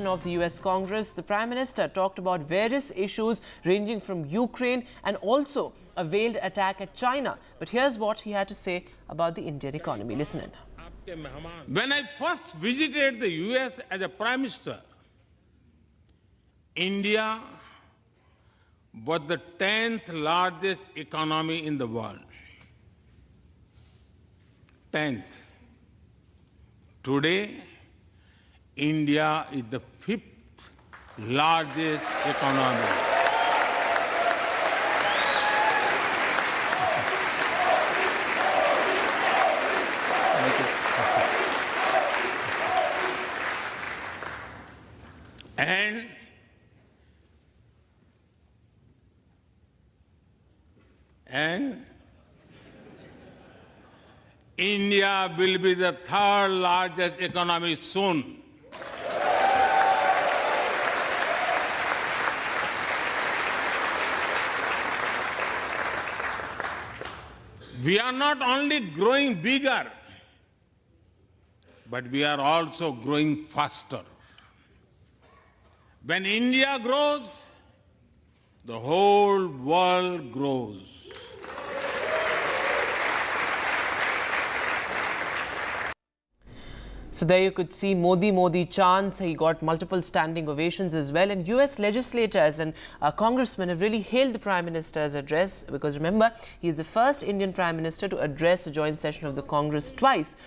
Of the US Congress, the Prime Minister talked about various issues ranging from Ukraine and also a veiled attack at China. But here's what he had to say about the Indian economy. Listen in. When I first visited the US as a Prime Minister, India was the 10th largest economy in the world. 10th. Today, India is the 5th largest economy. And India will be the 3rd largest economy soon. We are not only growing bigger, but we are also growing faster. When India grows, the whole world grows. So there you could see Modi, Modi chants. He got multiple standing ovations as well. And US legislators and congressmen have really hailed the Prime Minister's address because remember, he is the first Indian Prime Minister to address a joint session of the Congress twice.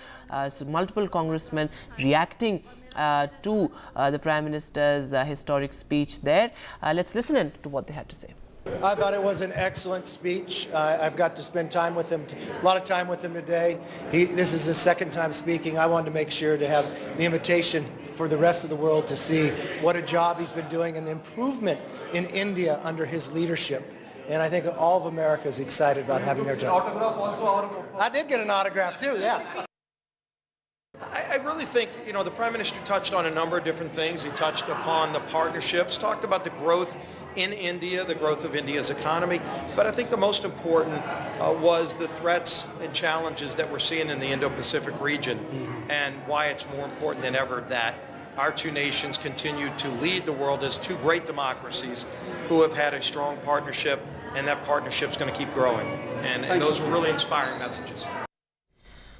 So multiple congressmen reacting to the Prime Minister's historic speech there. Let's listen in to what they had to say. I thought it was an excellent speech. I've got to spend time with him, a lot of time with him today. This is his second time speaking. I wanted to make sure to have the invitation for the rest of the world to see what a job he's been doing and the improvement in India under his leadership. And I think all of America is excited about having their job. I did get an autograph too, yeah. I really think, the Prime Minister touched on a number of different things. He touched upon the partnerships, talked about the growth in India, the growth of India's economy. But I think the most important was the threats and challenges that we're seeing in the Indo-Pacific region and why it's more important than ever that our two nations continue to lead the world as two great democracies who have had a strong partnership, and that partnership's going to keep growing. And those were really inspiring messages.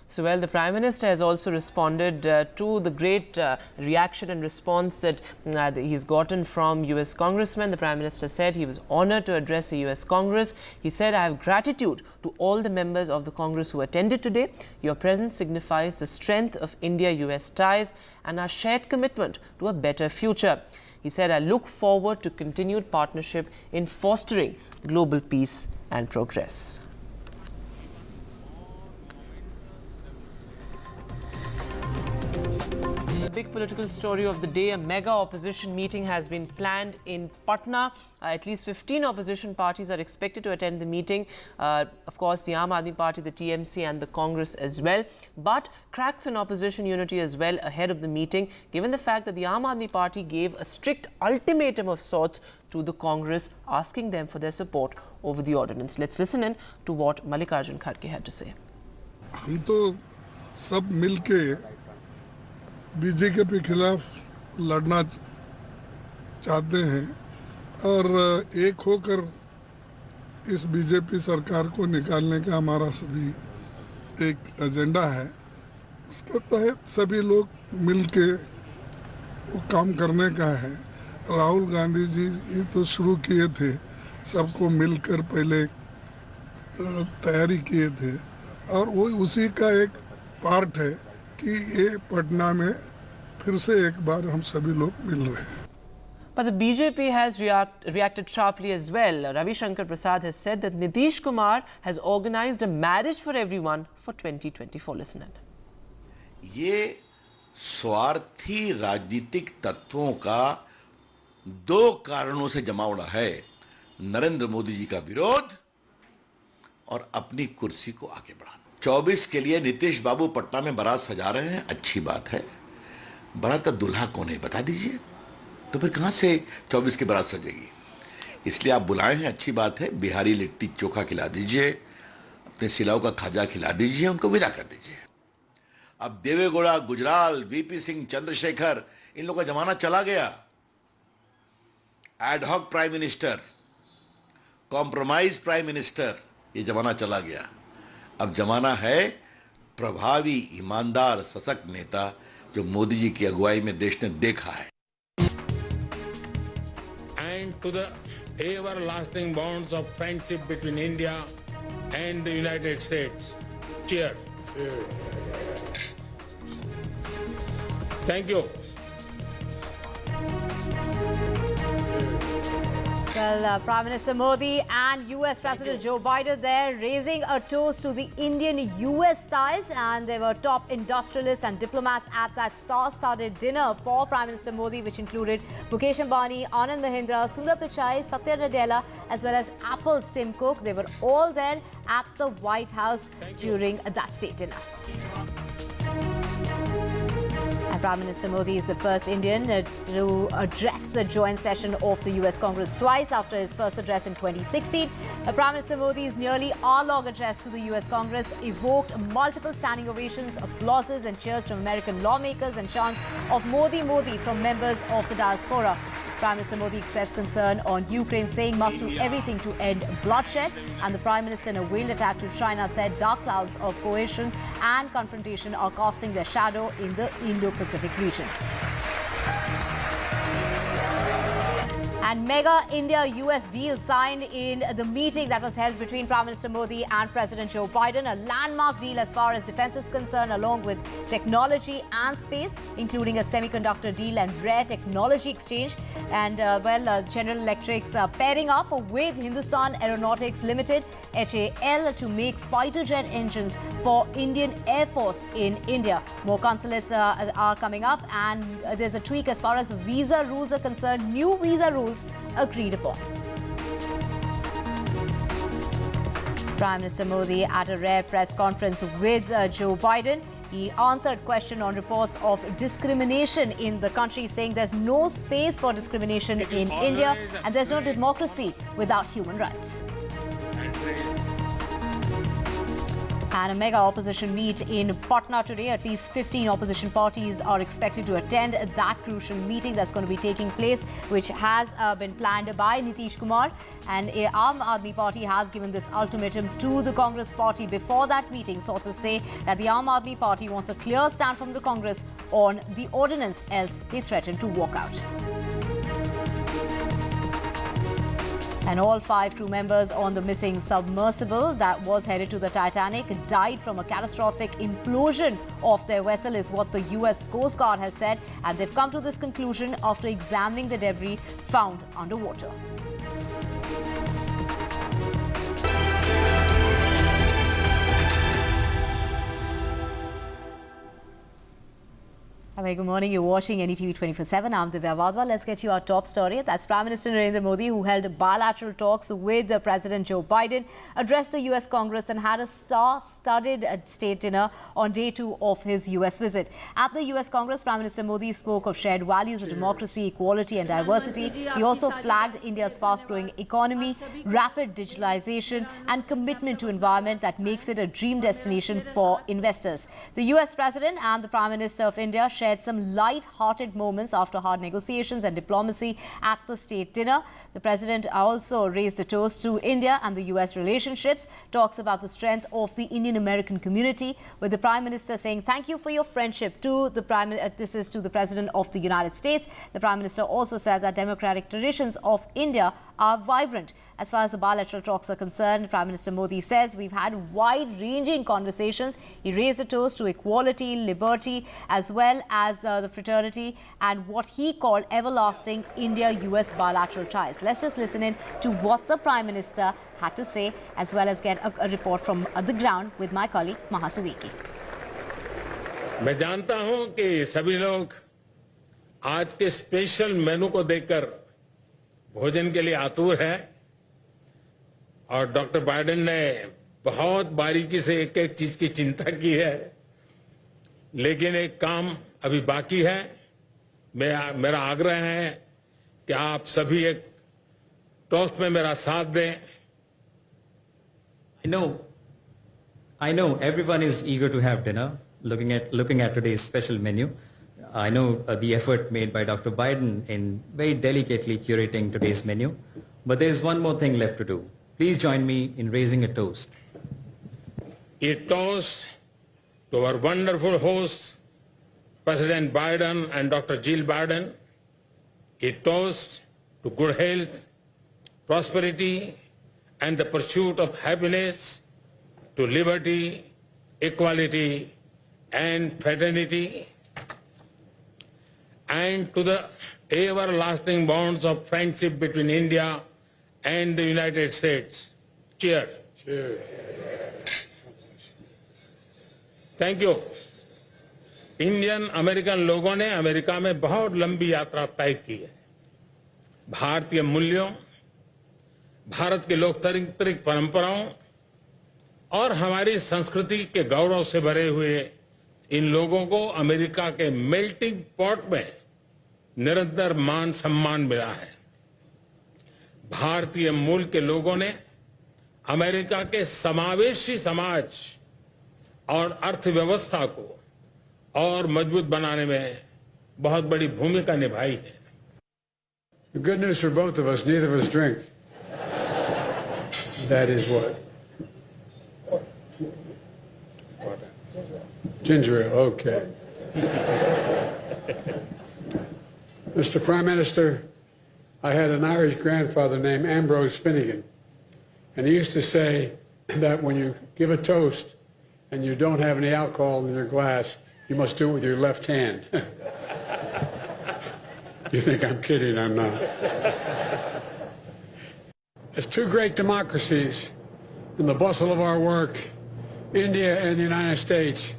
So, well, the Prime Minister has also responded to the great reaction and response that he's gotten from US congressmen. The Prime Minister said he was honored to address the US Congress. He said, I have gratitude to all the members of the Congress who attended today. Your presence signifies the strength of India-US ties and our shared commitment to a better future. He said, I look forward to continued partnership in fostering global peace and progress. Big political story of the day. A mega opposition meeting has been planned in Patna. At least 15 opposition parties are expected to attend the meeting. Of course, the Aam Aadmi Party, the TMC and the Congress as well. But cracks in opposition unity as well ahead of the meeting, given the fact that the Aam Aadmi Party gave a strict ultimatum of sorts to the Congress, asking them for their support over the ordinance. Let's listen in to what Mallikarjun Kharge had to say. हम तो सब मिलके BJP के खिलाफ लड़ना चाहते हैं और एक होकर इस बीजेपी सरकार को निकालने का हमारा सभी एक एजेंडा है। उसके तहत सभी लोग मिलके वो काम करने का है। राहुल गांधी जी ये तो शुरू किए थे, सबको मिलकर पहले तैयारी किए थे और वो उसी का एक पार्ट है कि ये पटना में फिर से एक बार हम सभी लोग मिल रहे हैं। But the BJP has reacted sharply as well. Ravi Shankar Prasad has said that Nitish Kumar has organized a marriage for everyone for 2024. Listen in. ये स्वार्थी राजनीतिक तत्वों का दो कारणों से जमावड़ा है, नरेंद्र मोदी जी का विरोध और अपनी कुर्सी को आगे बढ़ाना। 24 के लिए नीतीश बाबू पटना में बारात सजा रहे हैं, अच्छी बात है। बारात का दूल्हा कौन है बता दीजिए, तो फिर कहां से 24 की बारात सजेगी? इसलिए आप बुलाए हैं, अच्छी बात है। बिहारी लिट्टी चोखा खिला दीजिए, अपने सिलाव का खाजा खिला दीजिए, उनको विदा कर दीजिए। अब देवेगौड़ा, गुजराल, वीपी सिंह, चंद्रशेखर इन लोगों का जमाना चला गया। Ad hoc prime minister, compromise prime minister, ये जमाना चला गया। अब जमाना है प्रभावी, ईमानदार, सशक्त नेता, जो मोदी जी की अगुवाई में देश ने देखा है। And to the everlasting bonds of friendship between India and the United States. Cheers. Thank you. Well, Prime Minister Modi and US President Joe Biden there raising a toast to the Indian-US ties, and there were top industrialists and diplomats at that star-studded dinner for Prime Minister Modi, which included Mukesh Ambani, Anand Mahindra, Sundar Pichai, Satya Nadella, as well as Apple's Tim Cook. They were all there at the White House during that state dinner. Prime Minister Modi is the first Indian to address the joint session of the US Congress twice after his first address in 2016. Prime Minister Modi's nearly hour-long address to the US Congress evoked multiple standing ovations, applauses and cheers from American lawmakers and chants of Modi, Modi from members of the diaspora. Prime Minister Modi expressed concern on Ukraine, saying must do everything to end bloodshed. And the Prime Minister, in a veiled attack to China, said dark clouds of coercion and confrontation are casting their shadow in the Indo-Pacific region. And mega India-US deal signed in the meeting that was held between Prime Minister Modi and President Joe Biden. A landmark deal as far as defense is concerned, along with technology and space, including a semiconductor deal and rare technology exchange. And General Electric's pairing up with Hindustan Aeronautics Limited, HAL, to make fighter jet engines for Indian Air Force in India. More consulates are coming up, and there's a tweak as far as visa rules are concerned. New visa rules agreed upon. Prime Minister Modi at a rare press conference with Joe Biden. He answered question on reports of discrimination in the country, saying there's no space for discrimination in India and there's no democracy without human rights. And a mega opposition meet in Patna today. At least 15 opposition parties are expected to attend that crucial meeting that's going to be taking place, which has been planned by Nitish Kumar. And Aam Aadmi Party has given this ultimatum to the Congress party before that meeting. Sources say that the Aam Aadmi Party wants a clear stand from the Congress on the ordinance, else they threaten to walk out. And all 5 crew members on the missing submersible that was headed to the Titanic died from a catastrophic implosion of their vessel, is what the US Coast Guard has said. And they've come to this conclusion after examining the debris found underwater. Very good morning. You're watching NDTV 24/7. I'm Divya Vadwa. Let's get you our top story. That's Prime Minister Narendra Modi, who held bilateral talks with President Joe Biden, addressed the US Congress and had a star-studded state dinner on day 2 of his US visit. At the US Congress, Prime Minister Modi spoke of shared values of democracy, equality and diversity. He also flagged India's fast-growing economy, rapid digitalization and commitment to environment that makes it a dream destination for investors. The US President and the Prime Minister of India shared some light-hearted moments after hard negotiations and diplomacy at the state dinner. The President also raised a toast to India and the US relationships, talks about the strength of the Indian-American community, with the Prime Minister saying thank you for your friendship to the this is to the President of the United States. The Prime Minister also said that democratic traditions of India are vibrant. As far as the bilateral talks are concerned, Prime Minister Modi says we've had wide-ranging conversations. He raised a toast to equality, liberty, as well as the fraternity and what he called everlasting India-US bilateral ties. Let's just listen in to what the Prime Minister had to say, as well as get a report from the ground with my colleague Maha Siddiqui. मैं जानता हूं कि सभी लोग आज के special menu को देखकर भोजन के लिए आतुर हैं और डॉक्टर बाइडेन ने बहुत बारीकी से एक-एक चीज की चिंता की है, लेकिन एक काम अभी बाकी है। मेरा आग्रह है कि आप सभी एक टोस्ट में मेरा साथ दें। I know everyone is eager to have dinner. Looking at today's special menu, I know the effort made by Dr. Biden in very delicately curating today's menu, but there's one more thing left to do. Please join me in raising a toast. A toast to our wonderful hosts, President Biden and Dr. Jill Biden. A toast to good health, prosperity, and the pursuit of happiness, to liberty, equality, and fraternity, and to the everlasting bonds of friendship between India and the United States. Cheers. Cheers. Thank you. Indian American लोगों ने America में बहुत लंबी यात्रा तय की है। भारतीय मूल्यों, भारत की लोकतांत्रिक परंपराओं और हमारी संस्कृति के गौरव से भरे हुए इन लोगों को अमेरिका के मेल्टिंग पॉट में निरंतर मान सम्मान मिला है। भारतीय मूल के लोगों ने अमेरिका के समावेशी समाज और अर्थव्यवस्था को और मजबूत बनाने में बहुत बड़ी भूमिका निभाई है। The good news for both of us, neither of us drink. That is what? Ginger ale, okay. Mr. Prime Minister, I had an Irish grandfather named Ambrose Finnegan, and he used to say that when you give a toast and you don't have any alcohol in your glass, you must do it with your left hand. You think I'm kidding, I'm not. As two great democracies, in the bustle of our work, India and the United States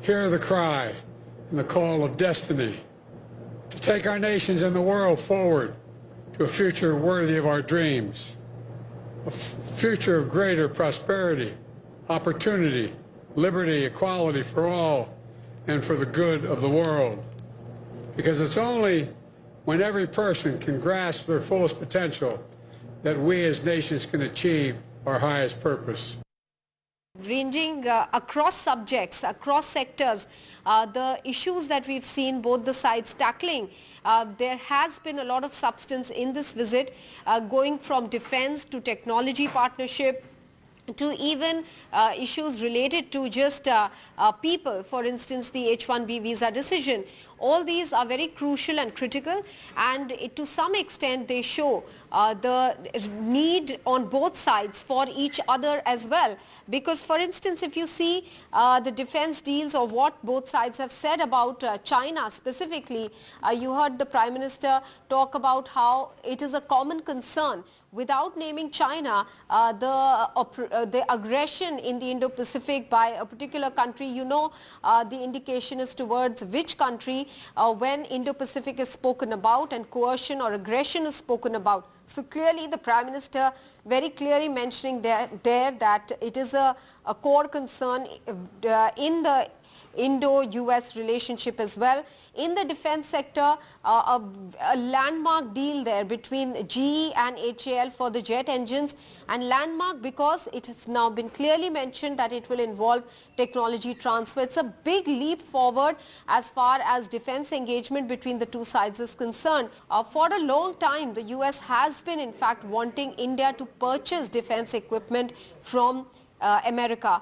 hear the cry and the call of destiny to take our nations and the world forward to a future worthy of our dreams, a future of greater prosperity, opportunity, liberty, equality for all, and for the good of the world. Because it's only when every person can grasp their fullest potential that we as nations can achieve our highest purpose. Ranging across subjects, across sectors, the issues that we've seen both the sides tackling, there has been a lot of substance in this visit, going from defense to technology partnership, to even issues related to just people, for instance the H-1B visa decision. All these are very crucial and critical, and to some extent they show the need on both sides for each other as well. Because for instance, if you see the defense deals or what both sides have said about China specifically, you heard the Prime Minister talk about how it is a common concern. Without naming China, the aggression in the Indo-Pacific by a particular country, you know, the indication is towards which country when Indo-Pacific is spoken about and coercion or aggression is spoken about. So clearly the Prime Minister very clearly mentioning there that it is a core concern in the Indo-US relationship as well. In the defense sector, a landmark deal there between GE and HAL for the jet engines, and landmark because it has now been clearly mentioned that it will involve technology transfer. It's a big leap forward as far as defense engagement between the two sides is concerned. For a long time, the US has been in fact wanting India to purchase defense equipment from America.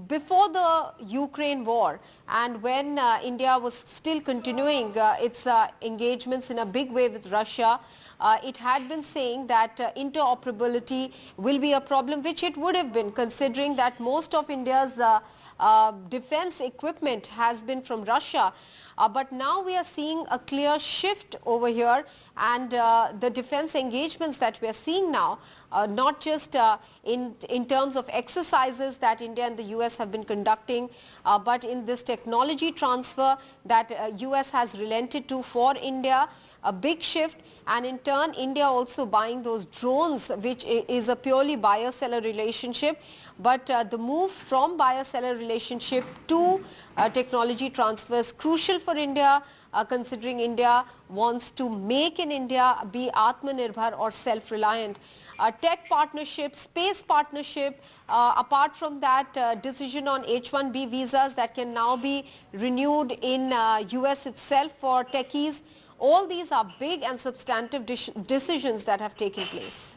Before the Ukraine war and when India was still continuing its engagements in a big way with Russia, it had been saying that interoperability will be a problem, which it would have been, considering that most of India's defense equipment has been from Russia. But now we are seeing a clear shift over here, and the defense engagements that we are seeing now, not just in terms of exercises that India and the US have been conducting, but in this technology transfer that US has relented to for India, a big shift, and in turn India also buying those drones, which is a purely buyer-seller relationship. But the move from buyer-seller relationship to technology transfer is crucial for India, considering India wants to make in India, be Atmanirbhar or self-reliant. Tech partnership, space partnership, apart from that, decision on H-1B visas that can now be renewed in US itself for techies. All these are big and substantive decisions that have taken place.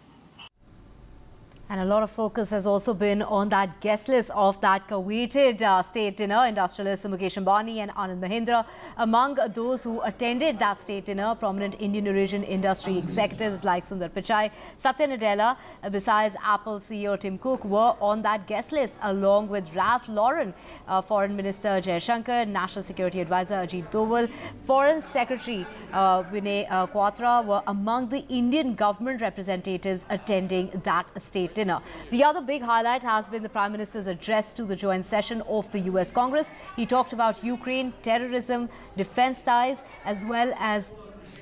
And a lot of focus has also been on that guest list of that coveted state dinner. Industrialists Mukesh Ambani and Anand Mahindra among those who attended that state dinner. Prominent Indian origin industry executives like Sundar Pichai, Satya Nadella, besides Apple CEO Tim Cook, were on that guest list, along with Ralph Lauren, Foreign Minister Jaishankar, National Security Advisor Ajit Doval, Foreign Secretary Vinay Quatra were among the Indian government representatives attending that state dinner. The other big highlight has been the Prime Minister's address to the joint session of the US Congress. He talked about Ukraine, terrorism, defense ties, as well as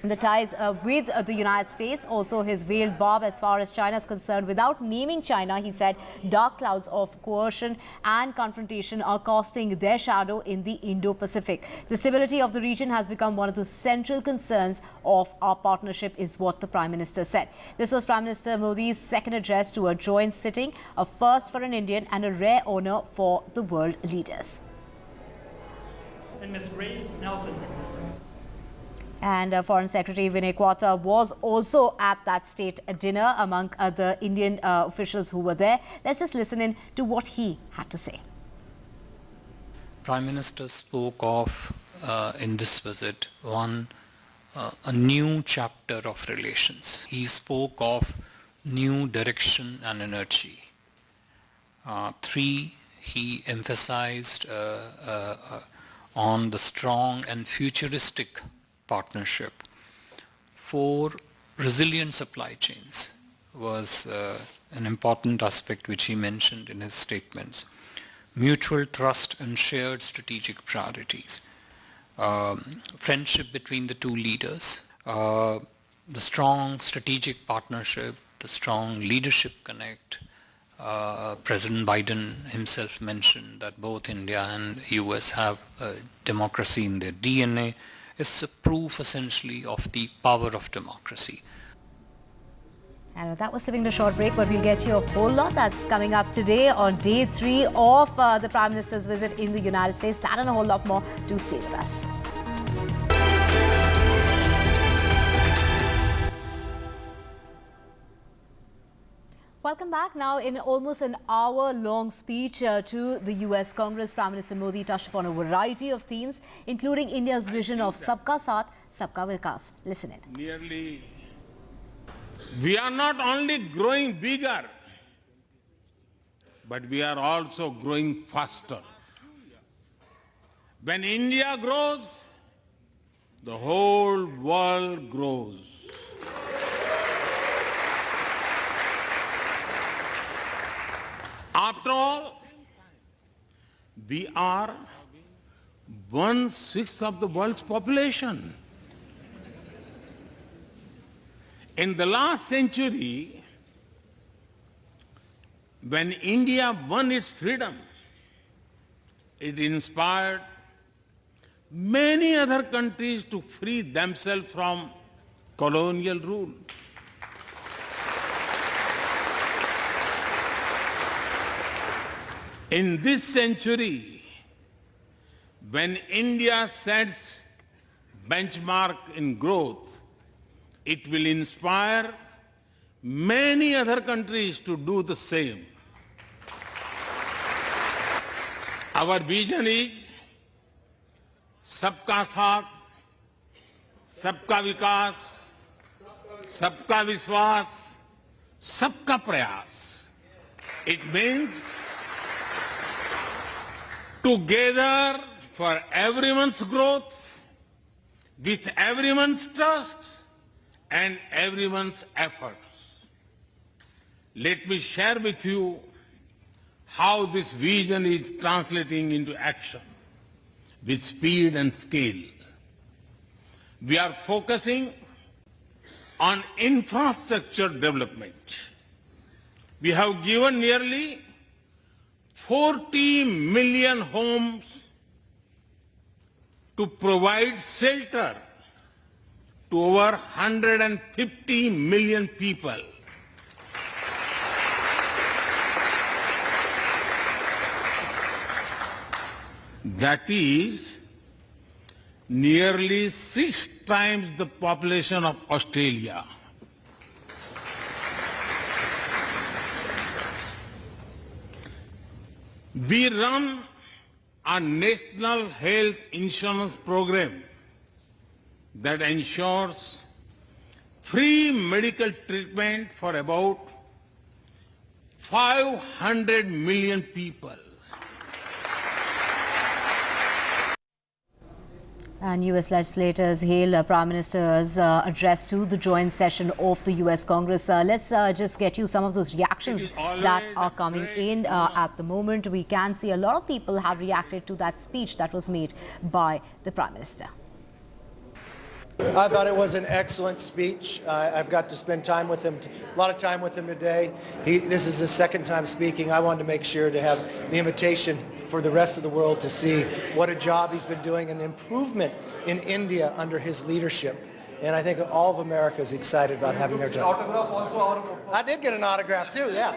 the ties with the United States. Also his veiled barb as far as China is concerned. Without naming China, he said dark clouds of coercion and confrontation are casting their shadow in the Indo-Pacific. The stability of the region has become one of the central concerns of our partnership, is what the Prime Minister said. This was Prime Minister Modi's second address to a joint sitting, a first for an Indian and a rare honor for the world leaders. And Ms. Grace Nelson. And Foreign Secretary Vinay Quatra was also at that state dinner among other Indian officials who were there. Let's just listen in to what he had to say. Prime Minister spoke of, in this visit, a new chapter of relations. He spoke of new direction and energy. 3, he emphasized on the strong and futuristic partnership. 4, resilient supply chains was an important aspect which he mentioned in his statements. Mutual trust and shared strategic priorities. Friendship between the two leaders. The strong strategic partnership, the strong leadership connect. President Biden himself mentioned that both India and US have democracy in their DNA. Is a proof essentially of the power of democracy. And that was sipping a short break, but we'll get you a whole lot that's coming up today on day 3 of the Prime Minister's visit in the United States. That and a whole lot more. Do stay with us. Welcome back. Now, in almost an hour-long speech to the US Congress, Prime Minister Modi touched upon a variety of themes, including India's vision of Sabka Saath, Sabka Vikas. Listen in. We are not only growing bigger, but we are also growing faster. When India grows, the whole world grows. After all, we are 1/6 of the world's population. In the last century, when India won its freedom, it inspired many other countries to free themselves from colonial rule. In this century, when India sets benchmark in growth, it will inspire many other countries to do the same. Our vision is Sabka Saath, Sabka Vikas, Sabka Vishwas, Sabka Prayas. It means together for everyone's growth, with everyone's trust and everyone's efforts. Let me share with you how this vision is translating into action with speed and scale. We are focusing on infrastructure development. We have given nearly 40 million homes to provide shelter to over 150 million people. That is nearly 6 times the population of Australia. We run a national health insurance program that ensures free medical treatment for about 500 million people. And US legislators hail Prime Minister's address to the joint session of the US Congress. Let's just get you some of those reactions that are coming in at the moment. We can see a lot of people have reacted to that speech that was made by the Prime Minister. I thought it was an excellent speech. I've got to spend time with him, a lot of time with him today. This is his second time speaking. I wanted to make sure to have the invitation for the rest of the world to see what a job he's been doing and the improvement in India under his leadership. And I think all of America is excited about having their job. I did get an autograph too, yeah.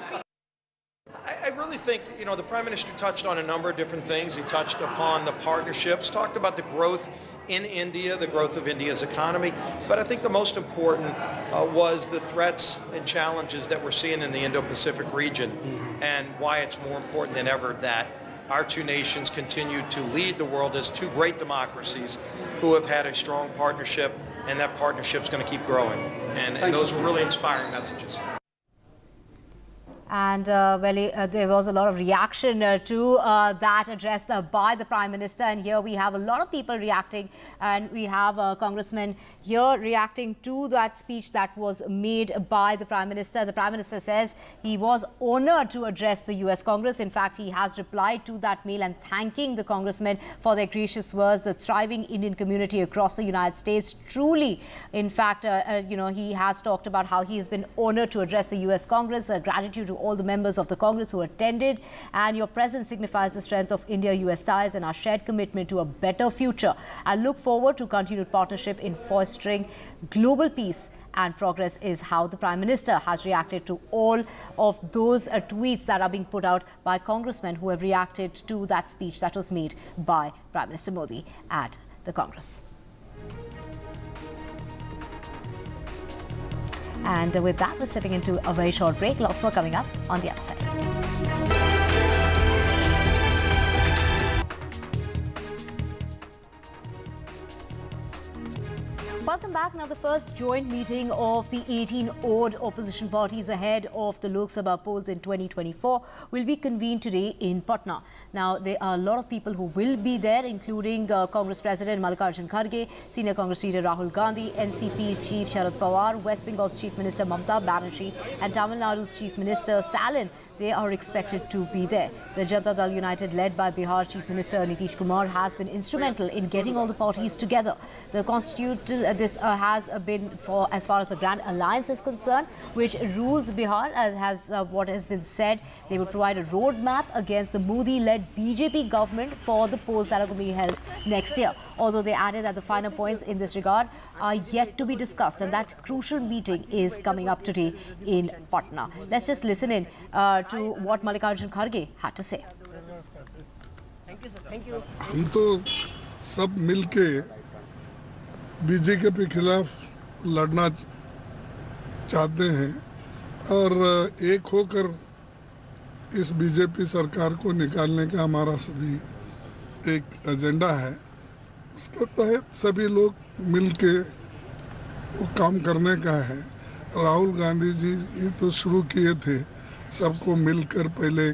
I really think, the Prime Minister touched on a number of different things. He touched upon the partnerships, talked about the growth in India, the growth of India's economy. But I think the most important was the threats and challenges that we're seeing in the Indo-Pacific region and why it's more important than ever that our two nations continue to lead the world as two great democracies who have had a strong partnership, and that partnership's going to keep growing. And those were really inspiring messages. And there was a lot of reaction to that address by the Prime Minister. And here we have a lot of people reacting. And we have congressmen here reacting to that speech that was made by the Prime Minister. The Prime Minister says he was honored to address the US Congress. In fact, he has replied to that mail and thanking the congressmen for their gracious words. The thriving Indian community across the United States truly, in fact, he has talked about how he has been honored to address the US Congress. Gratitude to all the members of the Congress who attended, and your presence signifies the strength of India-US ties and our shared commitment to a better future. I look forward to continued partnership in fostering global peace and progress, is how the Prime Minister has reacted to all of those tweets that are being put out by congressmen who have reacted to that speech that was made by Prime Minister Modi at the Congress. And with that, we're stepping into a very short break. Lots more coming up on the other side. Welcome back. Now, the first joint meeting of the 18 odd opposition parties ahead of the Lok Sabha polls in 2024 will be convened today in Patna. Now, there are a lot of people who will be there, including Congress President Mallikarjun Kharge, Senior Congress Leader Rahul Gandhi, NCP Chief Sharad Pawar, West Bengal's Chief Minister Mamata Banerjee, and Tamil Nadu's Chief Minister Stalin. They are expected to be there. The Janata Dal United, led by Bihar Chief Minister Nitish Kumar, has been instrumental in getting all the parties together. The this has been for as far as the Grand Alliance is concerned, which rules Bihar, has what has been said. They will provide a roadmap against the Modi-led BJP government for the polls that are going to be held next year. Although they added that the finer points in this regard are yet to be discussed, and that crucial meeting is coming up today in Patna. Let's just listen in to what Mallikarjun Kharge had to say. Thank you, sir. Thank you. हम तो सब मिलके BJP के खिलाफ लड़ना चाहते हैं और एक होकर इस बीजेपी सरकार को निकालने का हमारा सभी एक एजेंडा है। उसके तहत सभी लोग मिलके वो काम करने का है। राहुल गांधी जी ये तो शुरू किए थे, सबको मिलकर पहले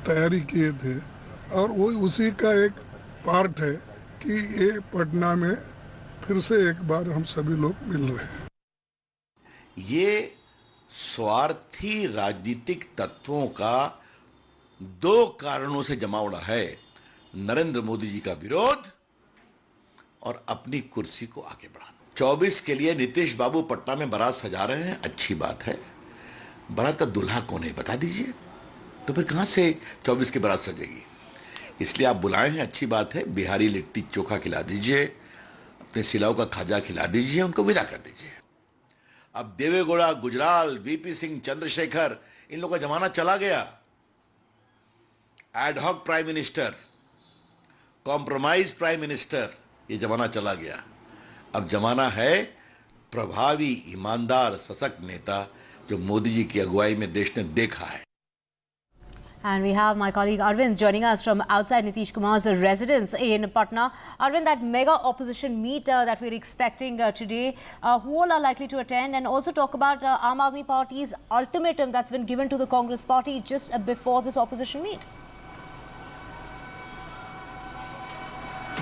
तैयारी किए थे, और वो उसी का एक पार्ट है कि ये पटना में फिर से एक बार हम सभी लोग मिल रहे हैं। ये स्वार्थी राजनीतिक तत्वों का दो कारणों से जमावड़ा है: नरेंद्र मोदी जी का विरोध और अपनी कुर्सी को आगे बढ़ाना। 24 के लिए नीतीश बाबू पटना में बारात सजा रहे हैं, अच्छी बात है। बारात का दूल्हा कौन है बता दीजिए, तो फिर कहां से 24 की बारात सजेगी? इसलिए आप बुलाए हैं, अच्छी बात है। बिहारी लिट्टी चोखा खिला दीजिए, अपने सिलाव का खाजा खिला दीजिए, उनको विदा कर दीजिए। अब देवेगौड़ा, गुजराल, वीपी सिंह, चंद्रशेखर, इन लोगों का जमाना चला गया। Ad hoc prime minister, compromise prime minister, ये जमाना चला गया। अब जमाना है प्रभावी, ईमानदार, सशक्त नेता, जो मोदी जी की अगुवाई में देश ने देखा है। And we have my colleague Arvind joining us from outside Nitish Kumar's residence in Patna. Arvind, that mega opposition meet that we're expecting today, who all are likely to attend, and also talk about Aam Aadmi Party's ultimatum that's been given to the Congress Party just before this opposition meet.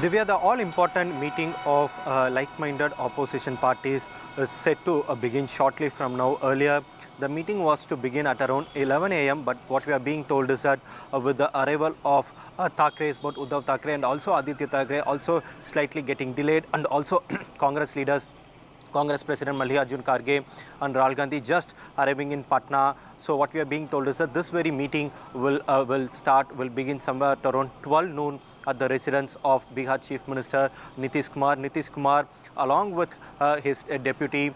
Divya, the all-important meeting of like-minded opposition parties is set to begin shortly from now. Earlier, the meeting was to begin at around 11 a.m. But what we are being told is that with the arrival of Thackre's, both Uddhav Thackeray and also Aditya Thackeray, also slightly getting delayed, and also Congress leaders, Congress President Mallikarjun Kharge and Rahul Gandhi just arriving in Patna. So what we are being told is that this very meeting will begin somewhere at around 12 noon at the residence of Bihar Chief Minister Nitish Kumar. Nitish Kumar, along with his deputy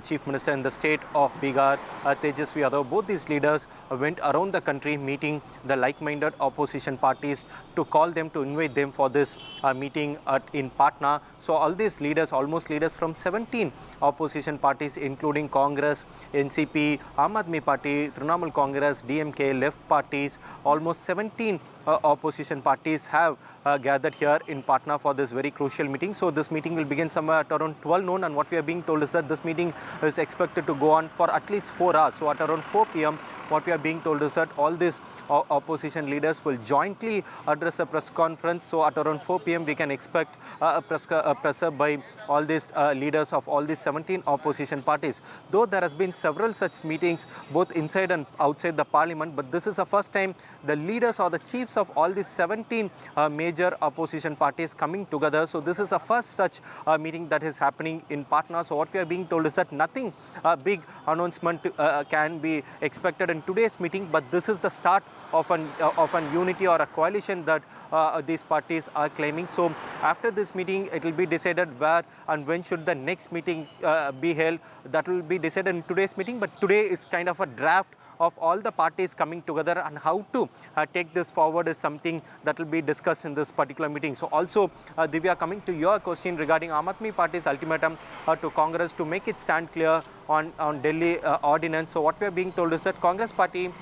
Chief Minister in the state of Bihar, Tejasvi Yadav, both these leaders went around the country meeting the like-minded opposition parties to call them, to invite them for this meeting in Patna. So all these leaders, almost leaders from 17 opposition parties, including Congress, NCP, Aam Aadmi Party, Trinamool Congress, DMK, left parties, almost 17 opposition parties have gathered here in Patna for this very crucial meeting. So this meeting will begin somewhere at around 12 noon, and what we are being told is that this meeting is expected to go on for at least 4 hours. So at around 4 p.m, what we are being told is that all these opposition leaders will jointly address a press conference. So at around 4 p.m, we can expect a presser by all these leaders of all these 17 opposition parties. Though there has been several such meetings both inside and outside the parliament, but this is the first time the leaders or the chiefs of all these 17 major opposition parties coming together. So this is the first such meeting that is happening in Patna. So what we are being told is that nothing big announcement can be expected in today's meeting, but this is the start of an unity or a coalition that these parties are claiming. So after this meeting, it will be decided where and when should the next meeting be held. That will be decided in today's meeting, but today is kind of a draft of all the parties coming together, and how to take this forward is something that will be discussed in this particular meeting. So also, Divya, coming to your question regarding Aam Aadmi Party's ultimatum to Congress to make it stand clear on Delhi ordinance. So what we are being told is that Congress Party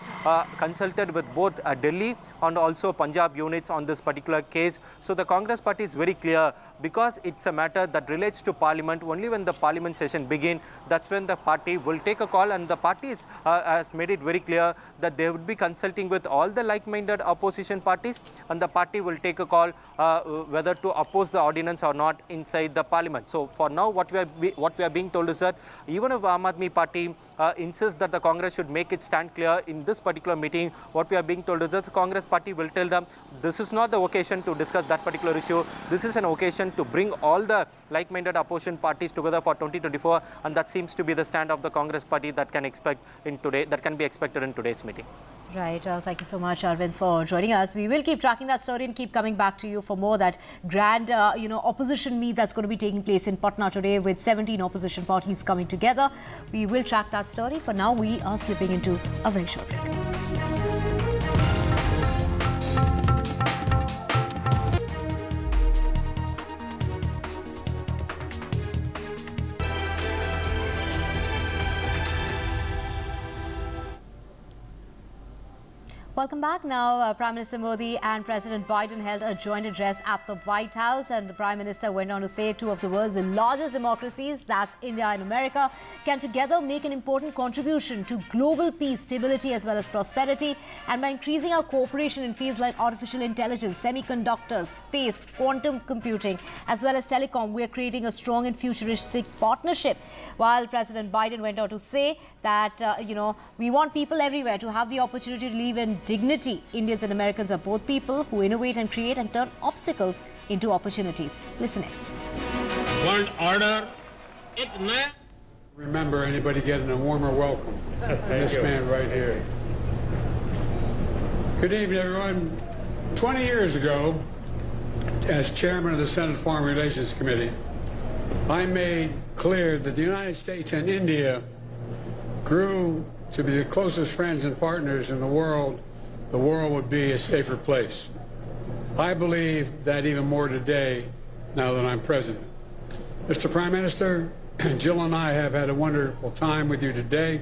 consulted with both Delhi and also Punjab units on this particular case. So the Congress Party is very clear, because it's a matter that relates to Parliament. Only when the Parliament session begins, that's when the party will take a call, and the parties has made it very clear that they would be consulting with all the like-minded opposition parties, and the party will take a call whether to oppose the ordinance or not inside the Parliament. So for now, what we are being told is that even if Aam Aadmi Party insists that the Congress should make it stand clear in this particular meeting, what we are being told is that the Congress Party will tell them this is not the occasion to discuss that particular issue. This is an occasion to bring all the like-minded opposition parties together for 2024, and that seems to be the stand of the Congress Party that can be expected in today's meeting. Right. Thank you so much, Arvind, for joining us. We will keep tracking that story and keep coming back to you for more that grand, opposition meet that's going to be taking place in Patna today with 17 opposition parties coming together. We will track that story. For now, we are slipping into a very short break. Welcome back. Now, Prime Minister Modi and President Biden held a joint address at the White House, and the Prime Minister went on to say two of the world's largest democracies, that's India and America, can together make an important contribution to global peace, stability as well as prosperity. And by increasing our cooperation in fields like artificial intelligence, semiconductors, space, quantum computing as well as telecom, we are creating a strong and futuristic partnership. While President Biden went on to say that, we want people everywhere to have the opportunity to live in dignity. Indians and Americans are both people who innovate and create and turn obstacles into opportunities. Listen in. World order एक नया Remember anybody getting a warmer welcome than this man right here. Good evening, everyone. 20 years ago, as chairman of the Senate Foreign Relations Committee, I made clear that the United States and India grew to be the closest friends and partners in the world would be a safer place. I believe that even more today, now that I'm president. Mr. Prime Minister, Jill and I have had a wonderful time with you today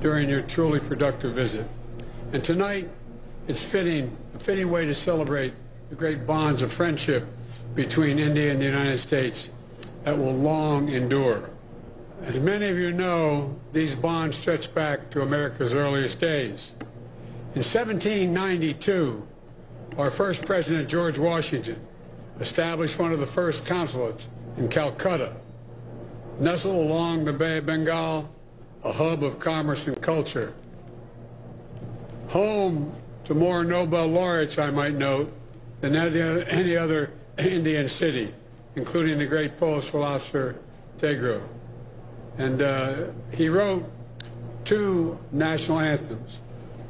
during your truly productive visit. And tonight, it's a fitting way to celebrate the great bonds of friendship between India and the United States that will long endure. As many of you know, these bonds stretch back to America's earliest days. In 1792, our first president, George Washington, established one of the first consulates in Calcutta, nestled along the Bay of Bengal, a hub of commerce and culture. Home to more Nobel laureates, I might note, than any other Indian city, including the great Polish philosopher Tagore. And he wrote 2 national anthems,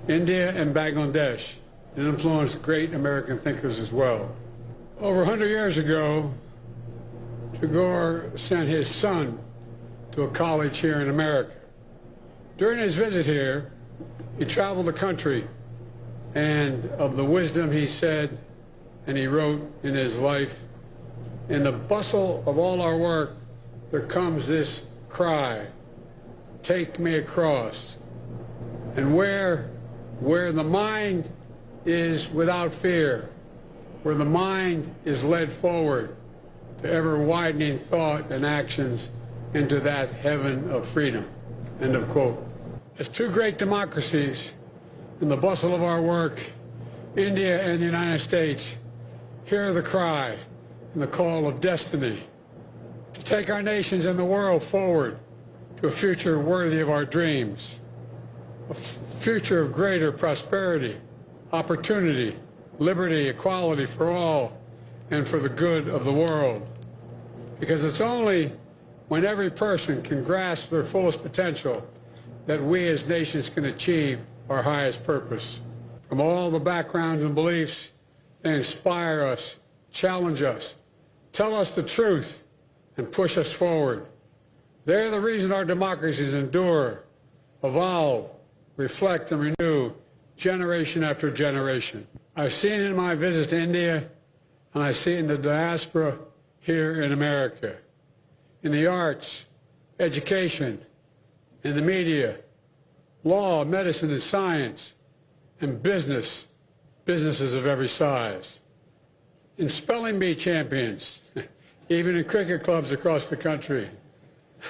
India and Bangladesh, and influenced great American thinkers as well. Over 100 years ago, Tagore sent his son to a college here in America. During his visit here, he traveled the country, and of the wisdom he said and he wrote in his life, in the bustle of all our work, there comes this cry, take me across. And where the mind is without fear, where the mind is led forward to ever-widening thought and actions into that heaven of freedom. End of quote. As 2 great democracies, in the bustle of our work, India and the United States hear the cry and the call of destiny to take our nations and the world forward to a future worthy of our dreams, a future of greater prosperity, opportunity, liberty, equality for all, and for the good of the world. Because it's only when every person can grasp their fullest potential that we as nations can achieve our highest purpose. From all the backgrounds and beliefs, they inspire us, challenge us, tell us the truth, and push us forward. They're the reason our democracies endure, evolve, reflect, and renew generation after generation. I've seen it in my visit to India, and I see it in the diaspora here in America, in the arts, education, in the media, law, medicine, and science, and businesses of every size, in spelling bee champions, even in cricket clubs across the country,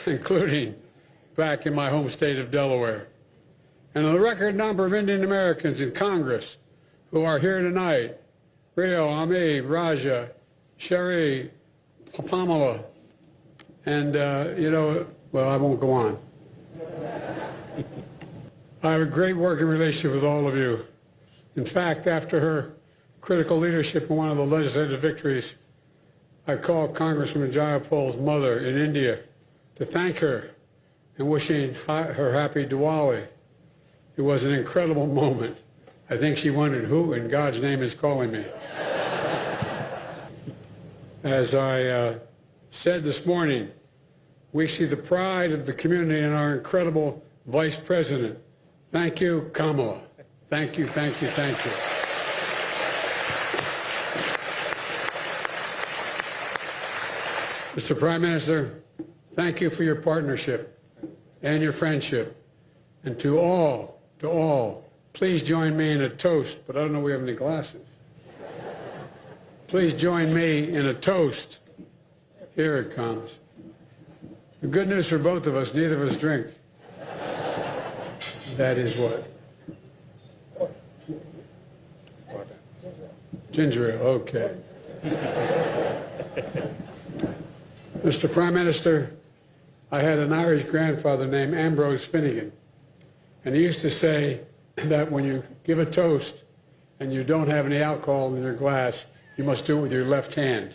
including back in my home state of Delaware, and a record number of Indian Americans in Congress who are here tonight, Rio, Ami, Raja, Sherry, Pamela, and well, I won't go on. I have a great working relationship with all of you. In fact, after her critical leadership in one of the legislative victories, I called Congresswoman Jayapal's mother in India to thank her and wishing her happy Diwali. It was an incredible moment. I think she wondered who in God's name is calling me. As I said this morning, we see the pride of the community in our incredible Vice President. Thank you, Kamala. Thank you, thank you, thank you. Mr. Prime Minister, thank you for your partnership and your friendship. And to all, please join me in a toast, but I don't know if we have any glasses. Please join me in a toast. Here it comes. The good news for both of us, neither of us drink. That is what? Ginger ale, okay. Mr. Prime Minister, I had an Irish grandfather named Ambrose Finnegan, and he used to say that when you give a toast and you don't have any alcohol in your glass, you must do it with your left hand.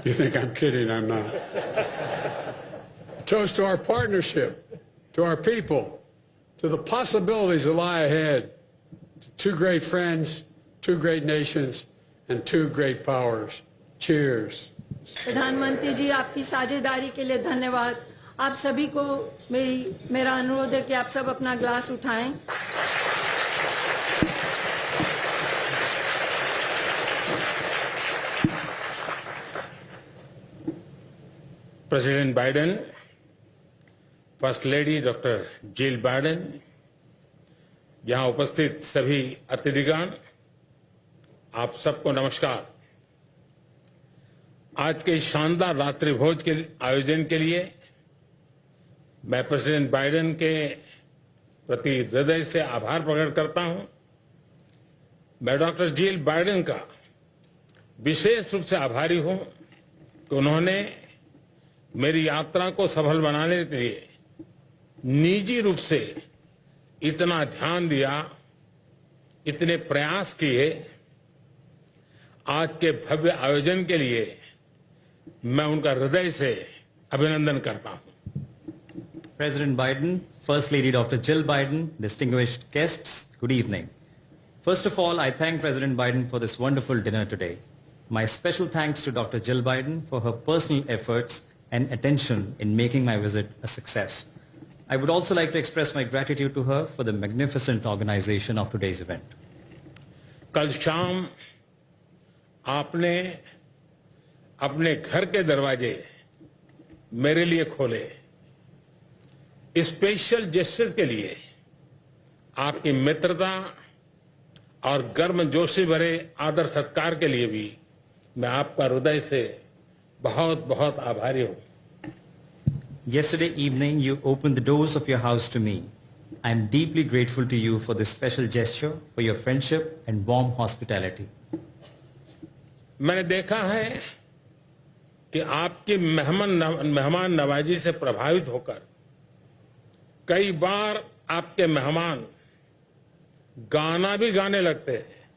You think I'm kidding, I'm not. Toast to our partnership, to our people, to the possibilities that lie ahead, to two great friends, two great nations, and two great powers. Cheers. प्रधानमंत्री जी, आपकी साझेदारी के लिए धन्यवाद। आप सभी को मेरा अनुरोध है कि आप सब अपना ग्लास उठाएं। President Biden, First Lady Dr. Jill Biden, यहाँ उपस्थित सभी अतिथिगण, आप सबको नमस्कार। आज के शानदार रात्रि भोज के आयोजन के लिए मैं प्रेसिडेंट बाइडेन के प्रति हृदय से आभार प्रकट करता हूं। मैं डॉक्टर जिल बाइडेन का विशेष रूप से आभारी हूं कि उन्होंने मेरी यात्रा को सफल बनाने के लिए निजी रूप से इतना ध्यान दिया, इतने प्रयास किए। आज के भव्य आयोजन के लिए मैं उनका हृदय से अभिनंदन करता हूं। President Biden, First Lady Dr. Jill Biden, distinguished guests, good evening. First of all, I thank President Biden for this wonderful dinner today. My special thanks to Dr. Jill Biden for her personal efforts and attention in making my visit a success. I would also like to express my gratitude to her for the magnificent organization of today's event. कल शाम आपने अपने घर के दरवाजे मेरे लिए खोले। स्पेशल जेस्चर के लिए आपकी मित्रता और गर्मजोशी भरे आदर सत्कार के लिए भी मैं आपका हृदय से बहुत बहुत आभारी हूं। Yesterday evening, you opened the doors of your house to me. I am deeply grateful to you for this special gesture, for your friendship and warm hospitality. मैंने देखा है कि आपकी मेहमान नवाजी से प्रभावित होकर कई बार आपके मेहमान गाना भी गाने लगते हैं।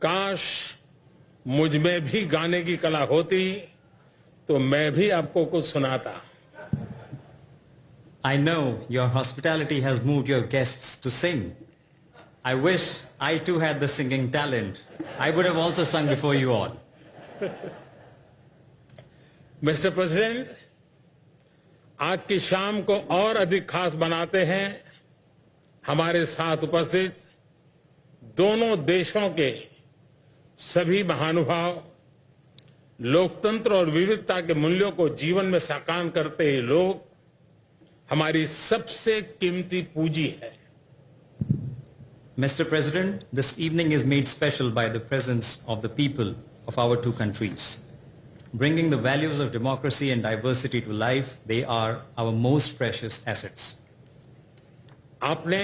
काश मुझ में भी गाने की कला होती तो मैं भी आपको कुछ सुनाता। I know your hospitality has moved your guests to sing. I wish I too had the singing talent. I would have also sung before you all. Mr. President, आज की शाम को और अधिक खास बनाते हैं हमारे साथ उपस्थित दोनों देशों के सभी महानुभाव, लोकतंत्र और विविधता के मूल्यों को जीवन में साकार करते हैं लोग हमारी सबसे कीमती पूंजी है। Mr. President, this evening is made special by the presence of the people of our two countries. Bringing the values of democracy and diversity to life, they are our most precious assets. आपने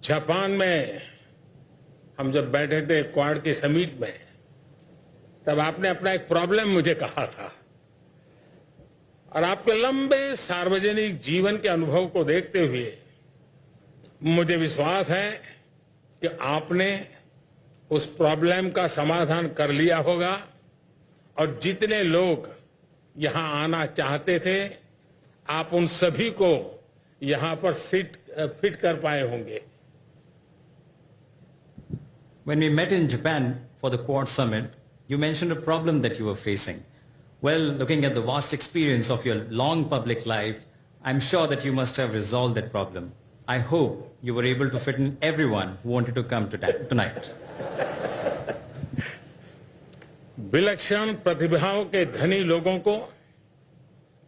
Japan में हम जब बैठे थे quad के summit में, तब आपने अपना एक प्रॉब्लम मुझे कहा था और आपके लंबे सार्वजनिक जीवन के अनुभव को देखते हुए मुझे विश्वास है कि आपने उस प्रॉब्लम का समाधान कर लिया होगा और जितने लोग यहां आना चाहते थे आप उन सभी को यहां पर फिट कर पाए होंगे। When we met in Japan for the Quad Summit, you mentioned a problem that you were facing. Well, looking at the vast experience of your long public life, I'm sure that you must have resolved that problem. I hope you were able to fit in everyone who wanted to come tonight. विलक्षण प्रतिभाओं के धनी लोगों को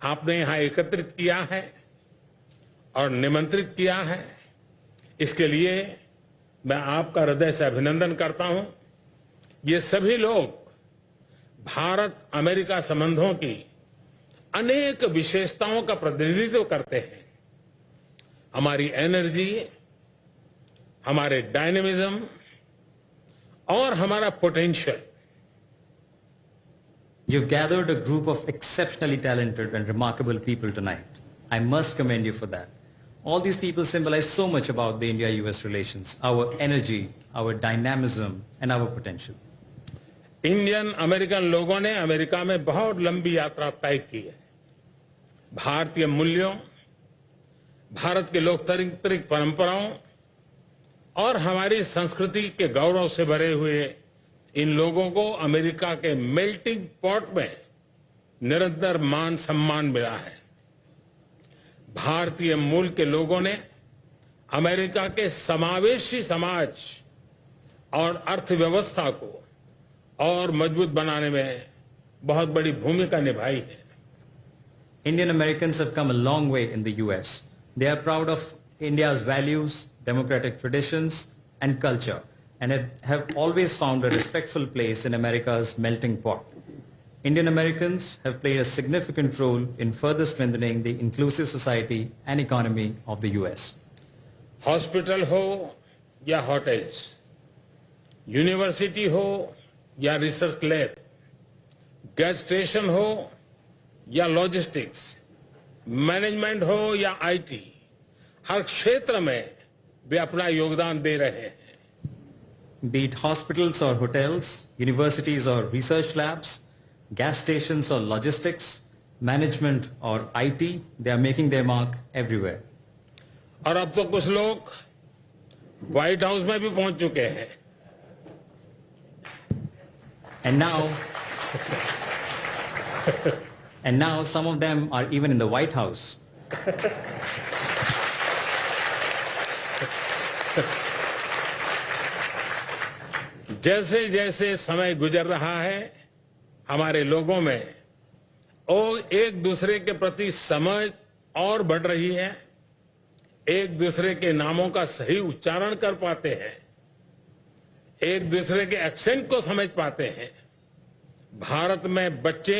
आपने यहां एकत्रित किया है और निमंत्रित किया है। इसके लिए मैं आपका हृदय से अभिनंदन करता हूं। ये सभी लोग भारत अमेरिका संबंधों की अनेक विशेषताओं का प्रतिनिधित्व करते हैं। हमारी एनर्जी, हमारे डायनेमिज्म और हमारा potential. You've gathered a group of exceptionally talented and remarkable people tonight. I must commend you for that. All these people symbolize so much about the India-US relations, our energy, our dynamism, and our potential. Indian American लोगों ने America में बहुत लंबी यात्रा तय की है। भारतीय मूल्यों, भारत के लोकतांत्रिक परंपराओं और हमारी संस्कृति के गौरव से भरे हुए इन लोगों को अमेरिका के मेल्टिंग पॉट में निरंतर मान सम्मान मिला है। भारतीय मूल के लोगों ने अमेरिका के समावेशी समाज और अर्थव्यवस्था को और मजबूत बनाने में बहुत बड़ी भूमिका निभाई है। Indian Americans have come a long way in the US. They are proud of India's values, democratic traditions and culture, and have always found a respectful place in America's melting pot. Indian Americans have played a significant role in further strengthening the inclusive society and economy of the US. Hospital हो या hotels, university हो या research lab, gas station हो या logistics, management हो या IT, हर क्षेत्र में वे अपना योगदान दे रहे हैं। Be it hospitals or hotels, universities or research labs, gas stations or logistics, management or IT, they are making their mark everywhere. और अब तो कुछ लोग व्हाइट हाउस में भी पहुंच चुके हैं। And now some of them are even in the White House. जैसे जैसे समय गुजर रहा है, हमारे लोगों में एक दूसरे के प्रति समझ और बढ़ रही है, एक दूसरे के नामों का सही उच्चारण कर पाते हैं, एक दूसरे के एक्सेंट को समझ पाते हैं। भारत में बच्चे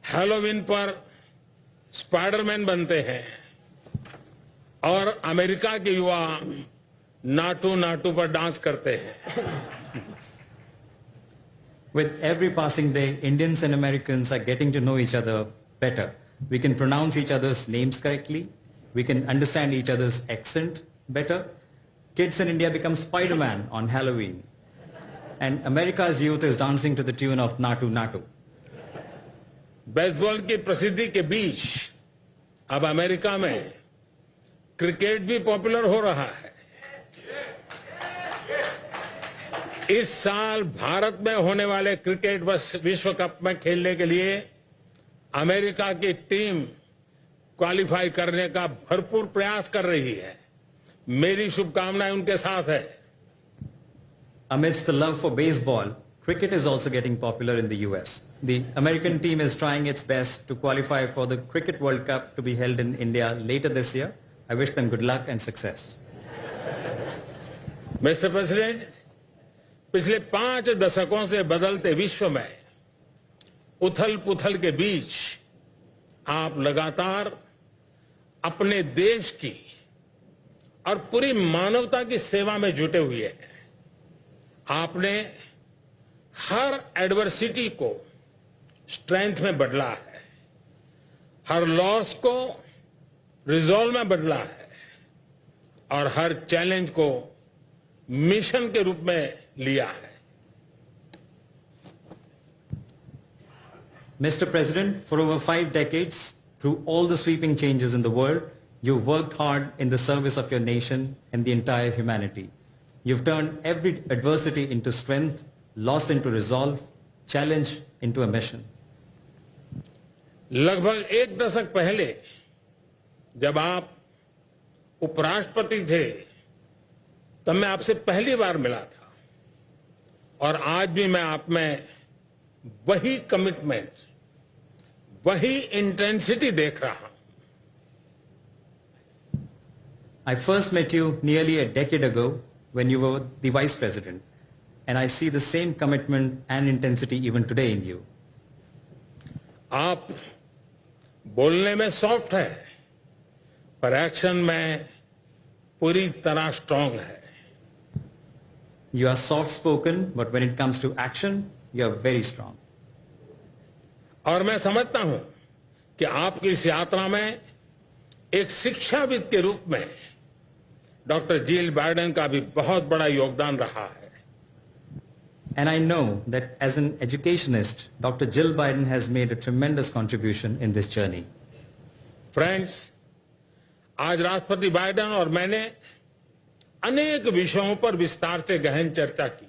हैलोवीन पर स्पाइडरमैन बनते हैं और अमेरिका के युवा नाटू नाटू पर डांस करते हैं। With every passing day, Indians and Americans are getting to know each other better. We can pronounce each other's names correctly. We can understand each other's accent better. Kids in India become Spider-Man on Halloween. And America's youth is dancing to the tune of Natu Natu. Baseball की प्रसिद्धि के बीच अब America में cricket भी popular हो रहा है। इस साल भारत में होने वाले क्रिकेट विश्व कप में खेलने के लिए अमेरिका की टीम क्वालिफाई करने का भरपूर प्रयास कर रही है। मेरी शुभकामनाएं उनके साथ है। Amidst the love for baseball, cricket is also getting popular in the US. The American team is trying its best to qualify for the Cricket World Cup to be held in India later this year. I wish them good luck and success. Mr. President, पिछले 5 दशकों से बदलते विश्व में उथल पुथल के बीच आप लगातार अपने देश की और पूरी मानवता की सेवा में जुटे हुए हैं। आपने हर एडवर्सिटी को स्ट्रेंथ में बदला है, हर लॉस को रिजॉल्व में बदला है और हर चैलेंज को मिशन के रूप में लिया है। Mr. President, for over 5 decades, through all the sweeping changes in the world, you've worked hard in the service of your nation and the entire humanity. You've turned every adversity into strength, loss into resolve, challenge into a mission. लगभग 1 दशक पहले जब आप उपराष्ट्रपति थे, तब मैं आपसे पहली बार मिला था और आज भी मैं आप में वही कमिटमेंट, वही इंटेंसिटी देख रहा हूं। I first met you nearly a decade ago when you were the Vice President, and I see the same commitment and intensity even today in you. आप बोलने में सॉफ्ट है, पर एक्शन में पूरी तरह स्ट्रांग है। You are soft-spoken, but when it comes to action, you are very strong. और मैं समझता हूं कि आपकी इस यात्रा में एक शिक्षाविद के रूप में डॉक्टर जिल बाइडेन का भी बहुत बड़ा योगदान रहा है। And I know that as an educationist, Dr. Jill Biden has made a tremendous contribution in this journey. Friends, आज राष्ट्रपति बाइडेन और मैंने अनेक विषयों पर विस्तार से गहन चर्चा की।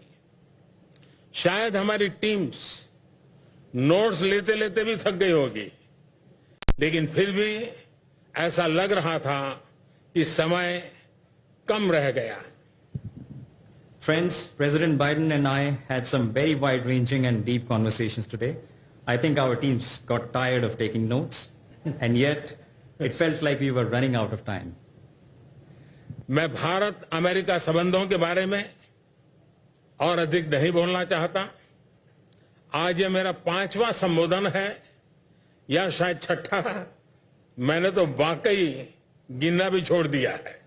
शायद हमारी टीम्स नोट्स लेते लेते भी थक गई होगी, लेकिन फिर भी ऐसा लग रहा था कि समय कम रह गया। Friends, President Biden and I had some very wide-ranging and deep conversations today. I think our teams got tired of taking notes, and yet it felt like we were running out of time. मैं Bharat America संबंधों के बारे में और अधिक नहीं बोलना चाहता। आज ये मेरा 5वां संबोधन है या शायद 6ठा। मैंने तो वाकई गिनना भी छोड़ दिया है।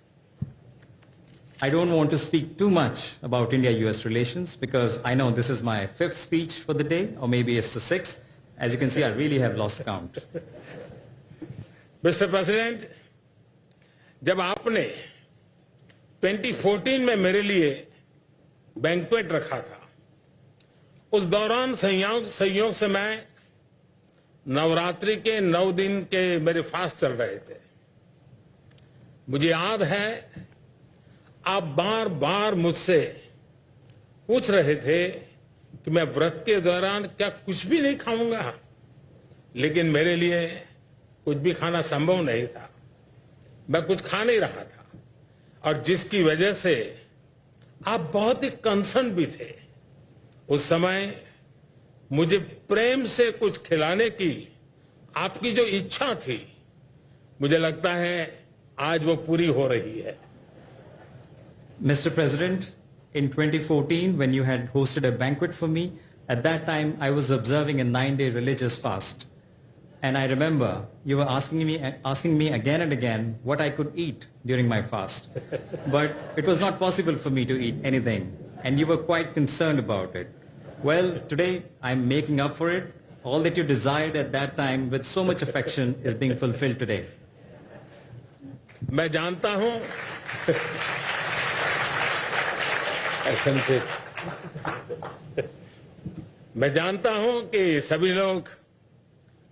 I don't want to speak too much about India-US relations because I know this is my 5th speech for the day, or maybe it's the 6th. As you can see, I really have lost count. Mister president, जब आपने 2014 में मेरे लिए banquet रखा था, उस दौरान संयोग से मैं नवरात्रि के 9 दिन के मेरे फास्ट चल रहे थे। मुझे याद है आप बार बार मुझसे पूछ रहे थे कि मैं व्रत के दौरान क्या कुछ भी नहीं खाऊंगा, लेकिन मेरे लिए कुछ भी खाना संभव नहीं था। मैं कुछ खा नहीं रहा था और जिसकी वजह से आप बहुत ही कंसर्न भी थे। उस समय मुझे प्रेम से कुछ खिलाने की आपकी जो इच्छा थी, मुझे लगता है आज वो पूरी हो रही है। Mr. President, in 2014, when you had hosted a banquet for me, at that time I was observing a 9-day religious fast. And I remember you were asking me again and again what I could eat during my fast. But it was not possible for me to eat anything, and you were quite concerned about it. Well, today I'm making up for it. All that you desired at that time with so much affection is being fulfilled today. मैं जानता हूं मैं जानता हूं कि सभी लोग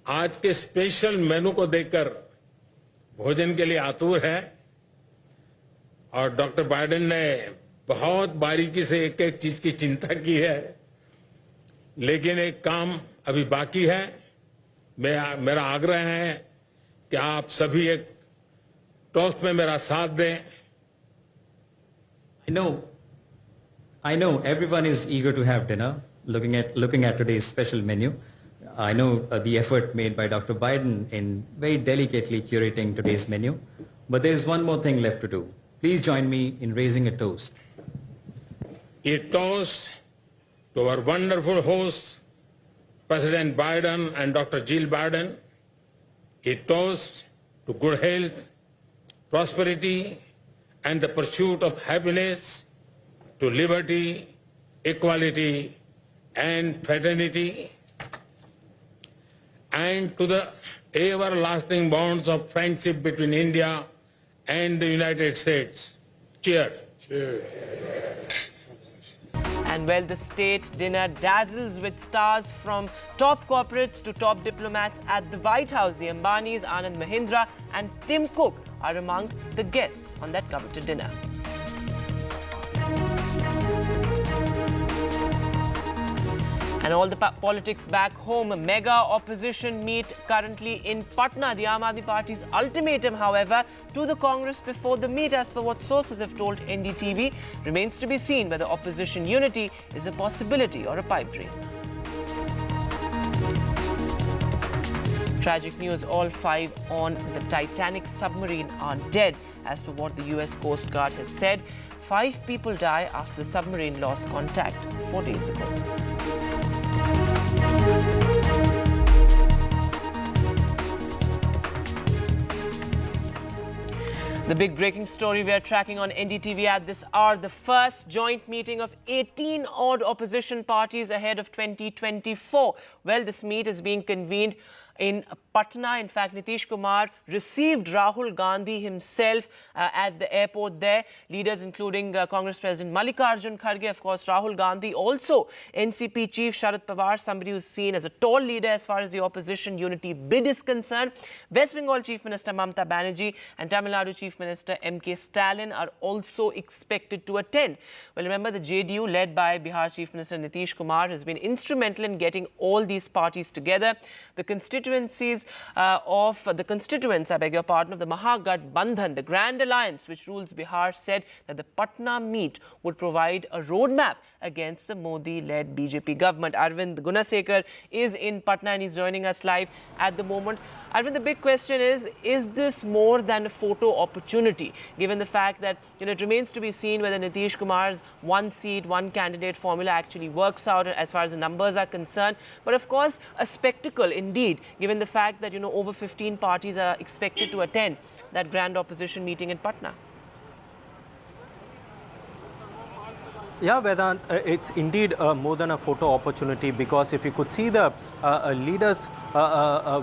आज के स्पेशल मेनू को देखकर भोजन के लिए आतुर है और डॉक्टर बाइडेन ने बहुत बारीकी से एक एक चीज की चिंता की है, लेकिन एक काम अभी बाकी है। मेरा आग्रह है कि आप सभी एक टोस्ट में मेरा साथ दें। I know everyone is eager to have dinner, looking at today's special menu. I know the effort made by Dr. Biden in very delicately curating today's menu. But there is one more thing left to do. Please join me in raising a toast. A toast to our wonderful hosts, President Biden and Dr. Jill Biden. A toast to good health, prosperity, and the pursuit of happiness, to liberty, equality, and fraternity, and to the everlasting bonds of friendship between India and the United States. Cheers. Cheers. And well, the state dinner dazzles with stars from top corporates to top diplomats at the White House. The Ambanis, Anand Mahindra and Tim Cook are among the guests on that coveted dinner. And all the politics back home. A mega opposition meet currently in Patna. The Aam Aadmi Party's ultimatum, however, to the Congress before the meet, as per what sources have told NDTV, remains to be seen whether opposition unity is a possibility or a pipe dream. Tragic news, all 5 on the Titanic submarine are dead, as per what the US Coast Guard has said. 5 people die after the submarine lost contact 4 days ago. The big breaking story we are tracking on NDTV at this hour, the first joint meeting of 18 odd opposition parties ahead of 2024. Well, this meet is being convened in Patna. In fact, Nitish Kumar received Rahul Gandhi himself at the airport there. Leaders including Congress President Mallikarjun Kharge, of course, Rahul Gandhi, also NCP Chief Sharad Pawar, somebody who's seen as a tall leader as far as the opposition unity bid is concerned. West Bengal Chief Minister Mamata Banerjee and Tamil Nadu Chief Minister M.K. Stalin are also expected to attend. Well, remember, the JDU, led by Bihar Chief Minister Nitish Kumar, has been instrumental in getting all these parties together. The constituents, of the Mahagathbandhan, the Grand Alliance which rules Bihar, said that the Patna meet would provide a roadmap against the Modi-led BJP government. Arvind Gunasekar is in Patna and he's joining us live at the moment. Arvind, the big question is this more than a photo opportunity, given the fact that it remains to be seen whether Nitish Kumar's one seat, one candidate formula actually works out as far as the numbers are concerned. But of course, a spectacle indeed, given the fact that over 15 parties are expected to attend that grand opposition meeting in Patna. Yeah, Vedant, it's indeed more than a photo opportunity, because if you could see the leaders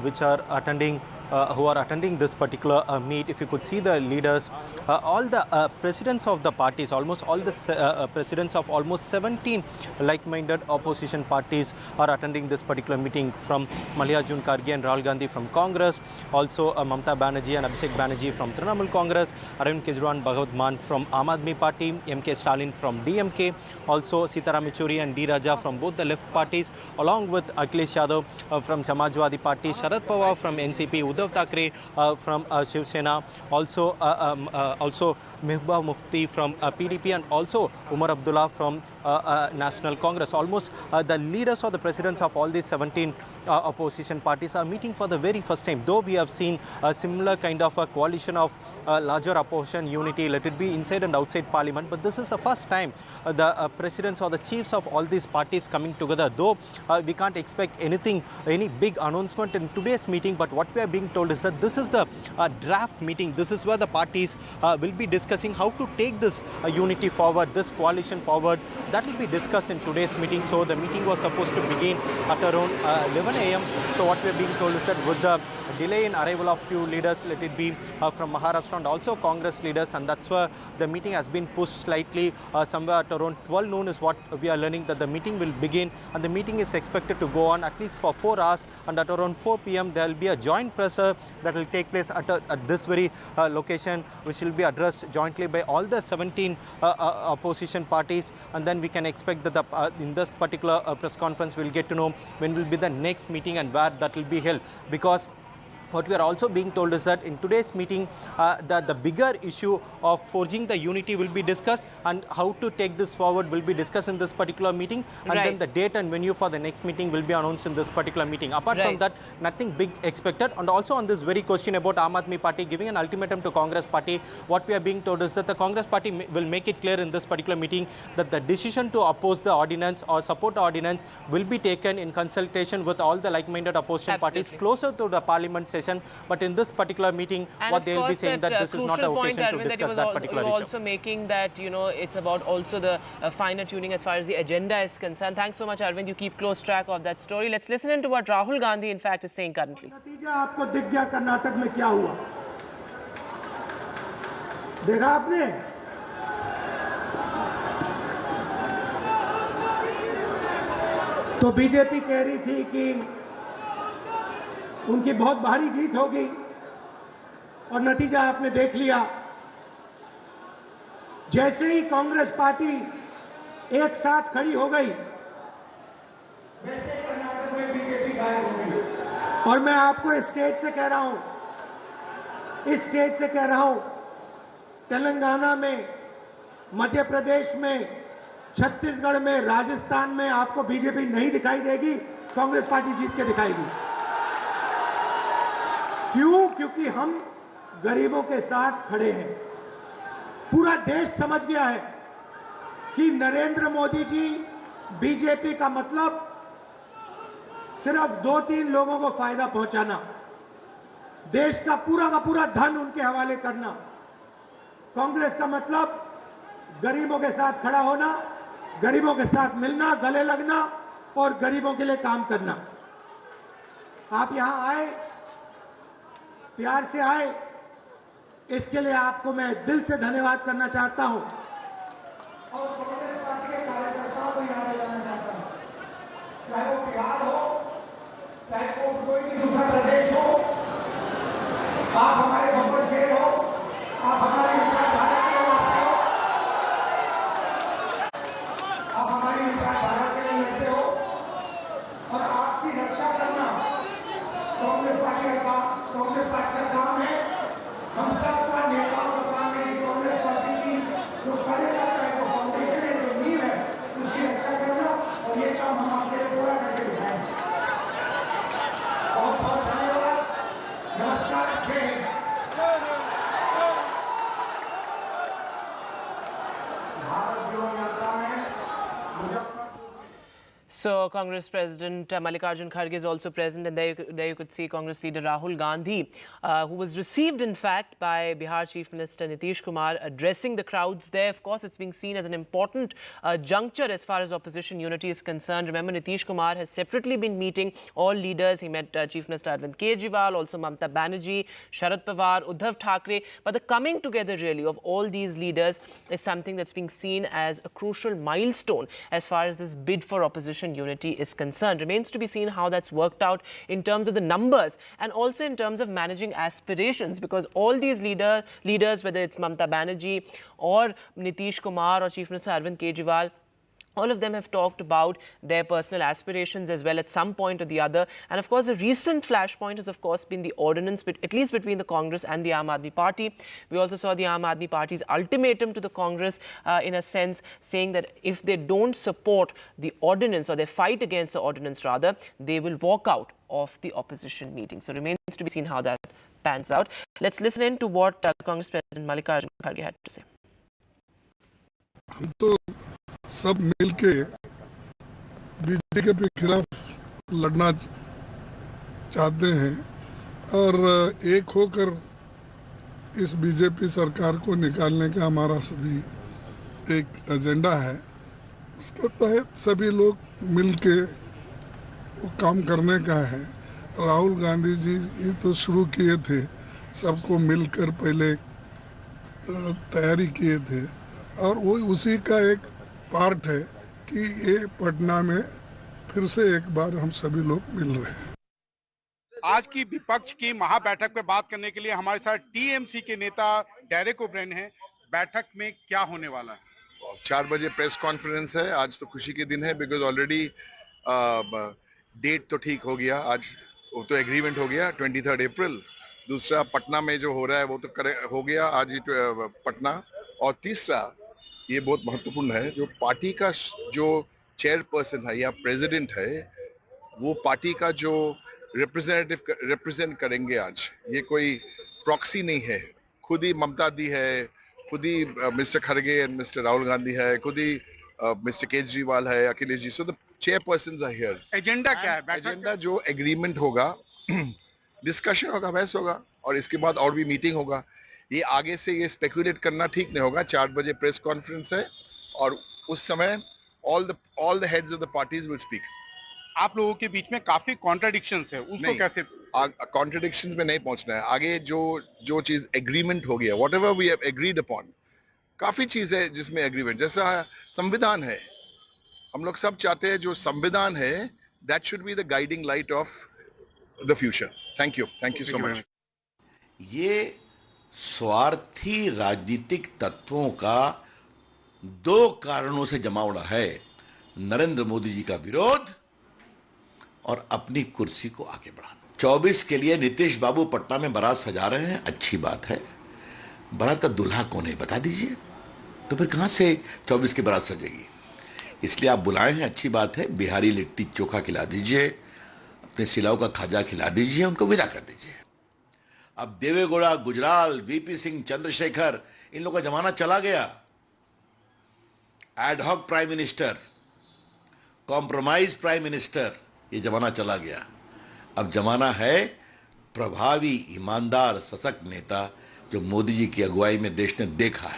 which are attending, who are attending this particular meet, if you could see the leaders, all the presidents of the parties, almost all the presidents of almost 17 like-minded opposition parties are attending this particular meeting, from Mallikarjun Kharge and Rahul Gandhi from Congress, also Mamata Banerjee and Abhishek Banerjee from Trinamool Congress, Arvind Kejriwal and Bhagwat Mann from Aam Aadmi Party, M.K. Stalin from DMK, also Sitaram Yechuri and D. Raja from both the left parties, along with Akhilesh Yadav from Samajwadi Party, Sharad Pawar from NCP, Uddhav Thackeray from Shiv Sena, also Mehbooba Mufti from PDP, and also Umar Abdullah from National Congress. Almost the leaders or the presidents of all these 17 opposition parties are meeting for the very first time, though we have seen a similar kind of a coalition of larger opposition unity, let it be inside and outside parliament, but this is the first time the presidents or the chiefs of all these parties coming together, though we can't expect any big announcement in today's meeting. But what we are being told is that this is the draft meeting. This is where the parties will be discussing how to take this unity forward, this coalition forward. That will be discussed in today's meeting. So the meeting was supposed to begin at around 11 a.m. So what we are being told is that with the delay in arrival of few leaders, let it be from Maharashtra and also Congress leaders, and that's where the meeting has been pushed slightly. Somewhere at around 12 noon is what we are learning that the meeting will begin, and the meeting is expected to go on at least for 4 hours, and at around 4 p.m. there will be a joint presser that will take place at this very location, which will be addressed jointly by all the 17 opposition parties, and then we can expect that in this particular press conference we'll get to know when will be the next meeting and where that will be held. Because what we are also being told is that in today's meeting, the bigger issue of forging the unity will be discussed, and how to take this forward will be discussed in this particular meeting, and then the date and venue for the next meeting will be announced in this particular meeting. Apart from that, nothing big expected. And also on this very question about Aam Aadmi Party giving an ultimatum to Congress Party, what we are being told is that the Congress Party will make it clear in this particular meeting that the decision to oppose the ordinance or support the ordinance will be taken in consultation with all the like-minded opposition parties closer to the parliament session. But in this particular meeting, and what they will be saying that this is not an occasion to discuss that particular issue. Also making that, it's about also the finer tuning as far as the agenda is concerned. Thanks so much, Arvind. You keep close track of that story. Let's listen into what Rahul Gandhi, in fact, is saying currently. आपको दिख गया कर्नाटक में क्या हुआ, देखा आपने? तो BJP कह रही थी कि उनकी बहुत भारी जीत होगी, और नतीजा आपने देख लिया। जैसे ही कांग्रेस पार्टी एक साथ खड़ी हो गई, वैसे कर्नाटक में बीजेपी गायब हो गई। और मैं आपको इस स्टेज से कह रहा हूं, तेलंगाना में, मध्य प्रदेश में, छत्तीसगढ़ में, राजस्थान में आपको बीजेपी नहीं दिखाई देगी, कांग्रेस पार्टी जीत के दिखाएगी। क्यों? क्योंकि हम गरीबों के साथ खड़े हैं। पूरा देश समझ गया है कि नरेंद्र मोदी जी, बीजेपी का मतलब सिर्फ 2-3 लोगों को फायदा पहुंचाना, देश का पूरा धन उनके हवाले करना। कांग्रेस का मतलब गरीबों के साथ खड़ा होना, गरीबों के साथ मिलना, गले लगना और गरीबों के लिए काम करना। आप यहां आए, प्यार से आए, इसके लिए आपको मैं दिल से धन्यवाद करना चाहता हूं और कांग्रेस पार्टी के कार्यकर्ताओं को यहां लाना चाहता हूं, चाहे वो बिहार हो, चाहे कोई भी दूसरा प्रदेश हो। आप हमारे बम्पर शेर हो, आप हमारे विचारधारा के वास्ते हो, आप हमारी विचारधारा के लिए लड़ते हो और आपकी रक्षा करना कांग्रेस पार्टी का काम है। हम सबका नेताओं का काम है कि कांग्रेस पार्टी की जो खड़े रहता है, जो फाउंडेशन है, जो नींव है, उसकी रक्षा करना, और ये काम हम आपके लिए पूरा करके दिखाएंगे। बहुत बहुत धन्यवाद। नमस्कार। जय हिंद। भारत जोड़ो यात्रा में So, Congress President Mallikarjun Kharge is also present, and there you could see Congress leader Rahul Gandhi, who was received, in fact, by Bihar Chief Minister Nitish Kumar, addressing the crowds there. Of course, it's being seen as an important juncture as far as opposition unity is concerned. Remember, Nitish Kumar has separately been meeting all leaders. He met Chief Minister Arvind Kejriwal, also Mamata Banerjee, Sharad Pawar, Uddhav Thackeray. But the coming together, really, of all these leaders is something that's being seen as a crucial milestone as far as this bid for opposition unity is concerned. Remains to be seen how that's worked out in terms of the numbers and also in terms of managing aspirations, because all these leaders, whether it's Mamata Banerjee or Nitish Kumar or Chief Minister Arvind Kejriwal, all of them have talked about their personal aspirations as well at some point or the other. And of course, the recent flashpoint has of course been the ordinance, at least between the Congress and the Aam Aadmi Party. We also saw the Aam Aadmi Party's ultimatum to the Congress in a sense, saying that if they don't support the ordinance, or they fight against the ordinance rather, they will walk out of the opposition meeting. So remains to be seen how that pans out. Let's listen in to what Congress President Mallikarjun Kharge had to say. सब मिलके BJP के खिलाफ लड़ना चाहते हैं और एक होकर इस बीजेपी सरकार को निकालने का हमारा सभी एक एजेंडा है। उसके तहत सभी लोग मिलके वो काम करने का है। राहुल गांधी जी ये तो शुरू किए थे, सबको मिलकर पहले तैयारी किए थे और वो उसी का एक पार्ट है कि ये पटना में फिर से एक बार हम सभी लोग मिल रहे हैं। आज की विपक्ष की महाबैठक पे बात करने के लिए हमारे साथ टीएमसी के नेता डेरेक ओब्रेन हैं। बैठक में क्या होने वाला है? 4 बजे प्रेस कॉन्फ्रेंस है। आज तो खुशी के दिन है बिकॉज ऑलरेडी डेट तो ठीक हो गया, आज वो तो एग्रीमेंट हो गया 23 अप्रैल। दूसरा पटना में जो हो रहा है वो तो हो गया आज ही पटना। और तीसरा ये बहुत महत्वपूर्ण है, जो पार्टी का जो चेयरपर्सन है या प्रेसिडेंट है वो पार्टी का जो रिप्रेजेंट करेंगे आज। ये कोई प्रॉक्सी नहीं है, खुद ही ममता दी है, खुद ही मिस्टर खड़गे एंड मिस्टर राहुल गांधी है, खुद ही मिस्टर केजरीवाल है, Akhilesh ji. So the chairperson are here. Agenda क्या है? एजेंडा जो एग्रीमेंट होगा, डिस्कशन होगा, बहस होगा और इसके बाद और भी मीटिंग होगा। ये आगे से ये स्पेकुलेट करना ठीक नहीं होगा। 4 बजे प्रेस कॉन्फ्रेंस है और उस समय all the heads of the parties will speak. आप लोगों के बीच में काफी कॉन्ट्रडिक्शंस है, उसको कैसे? कॉन्ट्रडिक्शंस में नहीं पहुंचना है। आगे जो चीज एग्रीमेंट हो गया, whatever we have agreed upon, काफी चीज है जिसमें एग्रीमेंट, जैसा संविधान है। हम लोग सब चाहते हैं जो संविधान है that should be the guiding light of the future. Thank you so much. ये स्वार्थी राजनीतिक तत्वों का 2 कारणों से जमावड़ा है, नरेंद्र मोदी जी का विरोध और अपनी कुर्सी को आगे बढ़ाना। 24 के लिए नीतीश बाबू पटना में बारात सजा रहे हैं, अच्छी बात है। बारात का दूल्हा कौन है बता दीजिए, तो फिर कहां से 24 की बारात सजेगी? इसलिए आप बुलाए हैं, अच्छी बात है। बिहारी लिट्टी चोखा खिला दीजिए, अपने सिलाव का खाजा खिला दीजिए, उनको विदा कर दीजिए। अब देवेगौड़ा, गुजराल, वीपी सिंह, चंद्रशेखर, इन लोगों का जमाना चला गया। Ad hoc prime minister, compromise prime minister, ये जमाना चला गया। अब जमाना है प्रभावी, ईमानदार, सशक्त नेता जो मोदी जी की अगुवाई में देश ने देखा है।